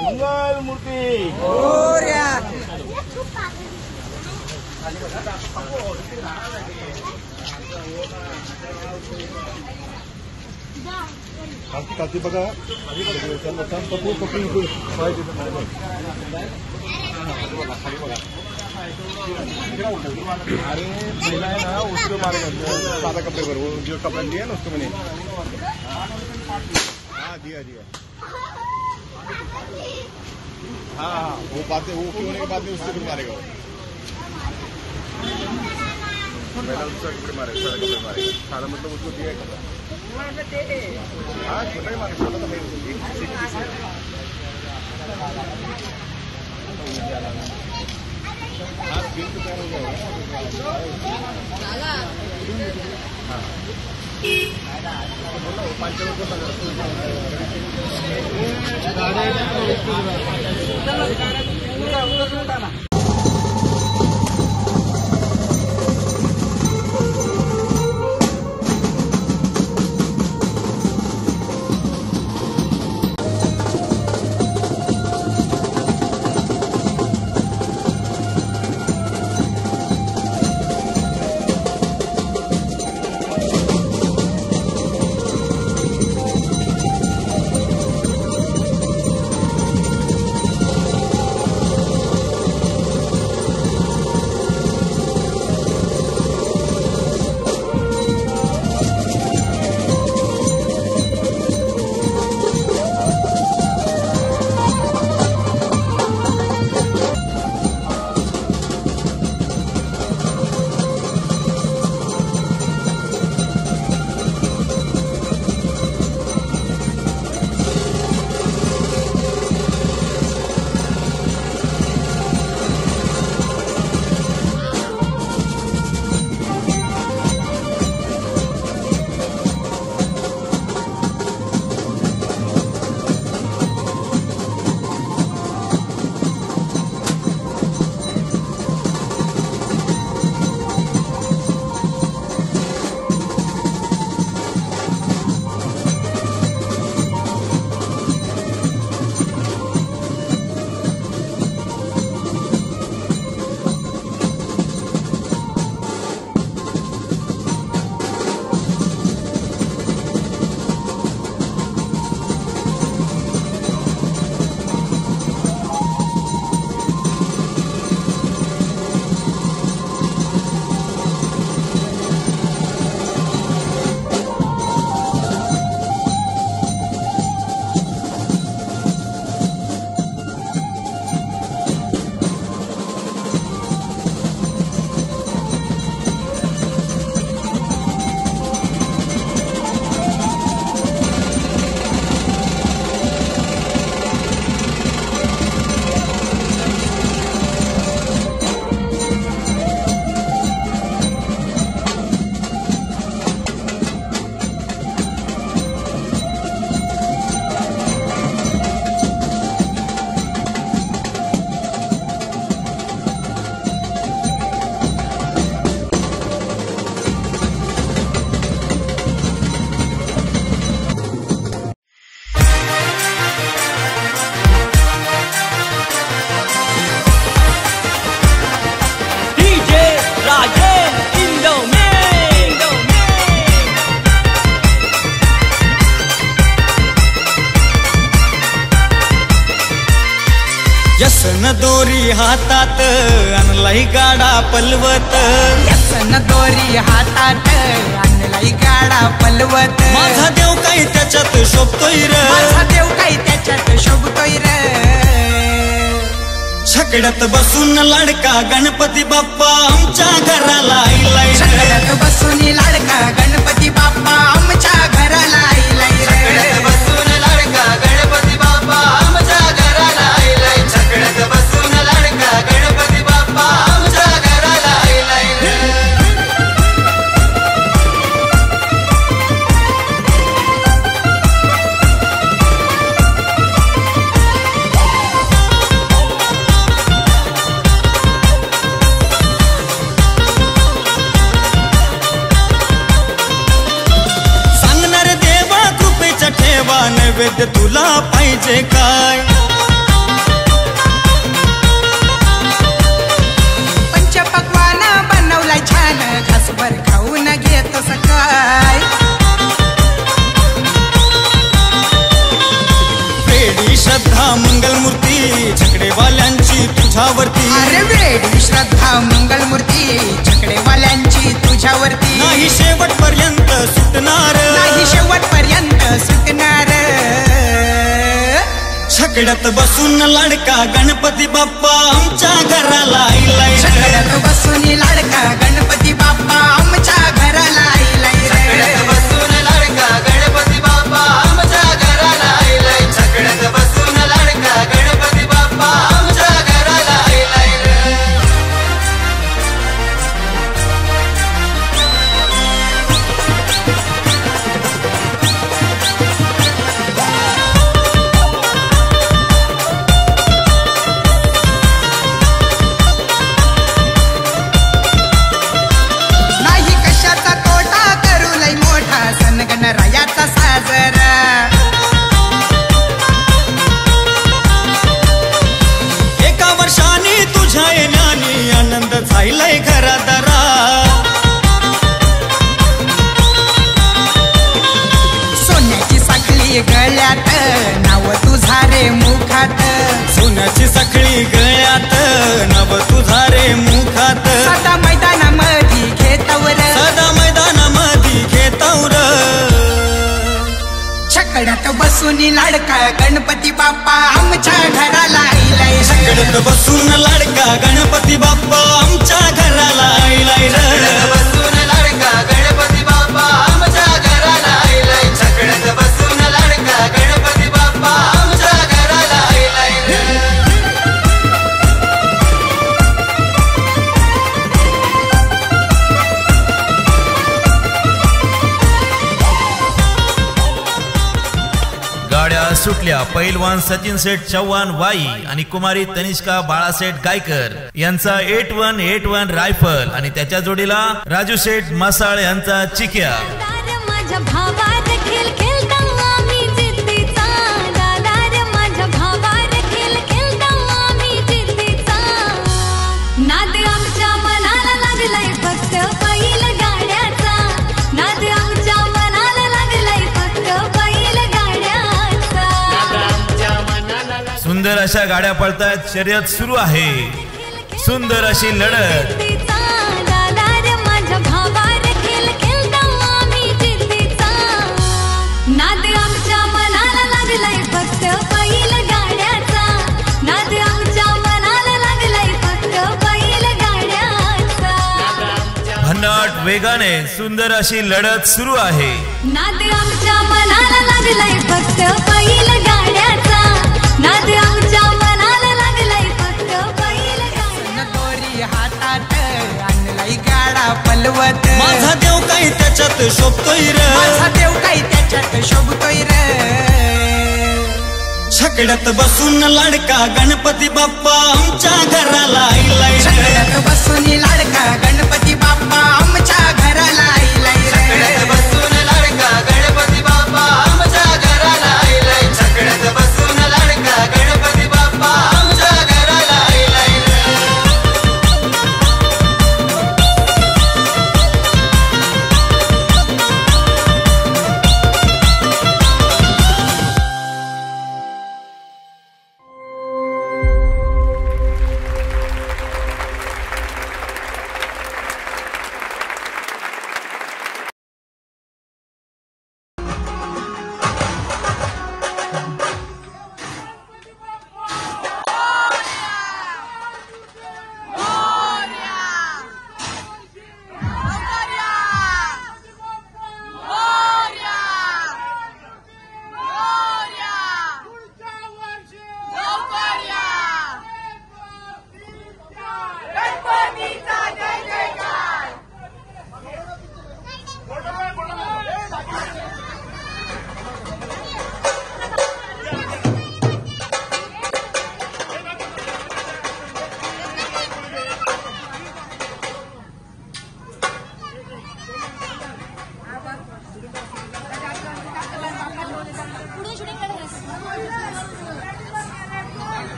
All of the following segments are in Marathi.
मंगल मूर्ती काती बघा अरे पहिला है ना उसको मारेगा सादा कपड़े पर, वो जो कपड़ा दिया ना उसको मैंने हाँ दिया हाँ वो बातें वो होने के बाद में उससे भी मारेगा पहला उसका कपड़े मारेगा, सादा कपड़े मारेगा, सादा मतलब उसको दिया कपड़ा हाँ छोटा ही मारे, सादा तो नहीं हाँ बिल तो तैयार हो जाएगा। व्यसन दोरी हातात आणलाई गाडा पलवत, व्यसन दोरी हातात आणलाई गाडा पलवत। माझा देव काही त्याच्यात शोभतोय रे, माझा देव काही त्याच्यात शोभतोय रे। छकड्यात बसून लाडका गणपती बाप्पा आमच्या घराला आईलाय, छकड्यात बसून लाडका गणपती बाप्पा आमच्या घराला आईलाय रे। छकड्यात बसून लाडका गणपती बाप्पा आमच्या घराला आईलाय, छकड्यात बसून लाडका गणपती बाप्पा आमच्या घराला आईलाय रे। नैवेद्य तुला पाहिजे काय? पंचपक्वान बनवलाय छान, घासभर खाऊन घेतोस काय? वेडी श्रद्धा मंगलमूर्ती छकडेवाल्यांची तुझ्यावरती. अरे वेडी श्रद्धा मंगलमूर्ती छकडेवाल्यांची तुझ्यावरती. नाही शेवटपर्यंत सुटणार, नाही शेवटपर्यंत सुटणार. छकड्यात बसून लाडका गणपती बाप्पा आमच्या घराला आलाय. छकड्यात बसून लाडका गणपती बाप्पा आमच्या घराला आलाय. छकड्यात बसून लाडका गणपती बाप्पा आमच्या घराला आलाय. छकड्यात बसून लाडका गणपती बाप्पा आमच्या घराला आलाय रे. नाही कशाचा तोटा करू लय मोठा सण गणरायाचा साजरा. एका वर्षाने तुझ्या येण्याने आनंद झालाय घरादारा. सोन्याची साखळी गळ्यात नाव तुझा रे मुखात. सोन्याची सखळी गळ्यात नव तुझा रे मुखात. सदा मैदानामध्ये घेतवर, सदा मैदानामध्ये घेतवर. छकड्यात बसून लाडका गणपती बाप्पा आमच्या घराला आलाय. छकड्यात बसून लाडका गणपती बाप्पा आमच्या घराला आलाय छकड्यात रे. बसून लाडका गणपती बाप्पा आमच्या घराला आलाय. छकड्यात बसून लाडका गणपती बाप्पा आमच्या घराला आलाय रे. गाड्या सुटल्या. पैलवान सचिन सेठ चव्हाण वाई आणि कुमारी तनिष्का बाळासेठ गायकर यांचा 8181 रायफल आणि त्याच्या जोडीला राजू शेठ मसाळ यांचा चिक्या. माझ्या भावात खेळ खेळता आम्ही जिद्दीचा. दादार माझ्या भावात खेळ खेळता आम्ही जिद्दीचा. नाद आमच्या मनाला लागलाय फक्त बैल गाड्याचा. नाद आमच्या मनाला लागलाय फक्त बैल गाड्याचा. सुंदर अशा गाड्या पळतायत. शर्यत सुरू आहे. सुंदर अशी लढत. जिद्दीचा. दादार माझ्या भावात खेळ खेळता आम्ही जिद्दीचा. नाद आमच्या मनाला लागलाय फक्त बैल गाड्याचा. नाद आमच्या मनाला लागलाय फक्त बैल गाड्याचा. भन्नाट वेगाने सुंदर अशी लढत सुरू आहे. नाद आमच्या मनाला लागलाय फक्त बैल गाड्याचा. नाद आमच्या मनाला लागलाय फक्त बैल गाड्याचा. दोरी हातात आणलाय गाडा पलवत. माझा देव काही त्याच्यात शोभतोय रे. माझा देव काही त्याच्यात शोभतोय रे. छकड्यात बसून लाडका गणपती बाप्पा आमच्या घराला आलाय रे. छकड्यात बसून लाडका गणपती बाप्पा आमच्या घराला आलाय छकड्यात रे. बसून लाडका गणपती बाप्पा आमच्या घराला आलाय. छकड्यात बसून लाडका गणपती बाप्पा आमच्या घराला आलाय रे.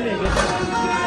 घेतले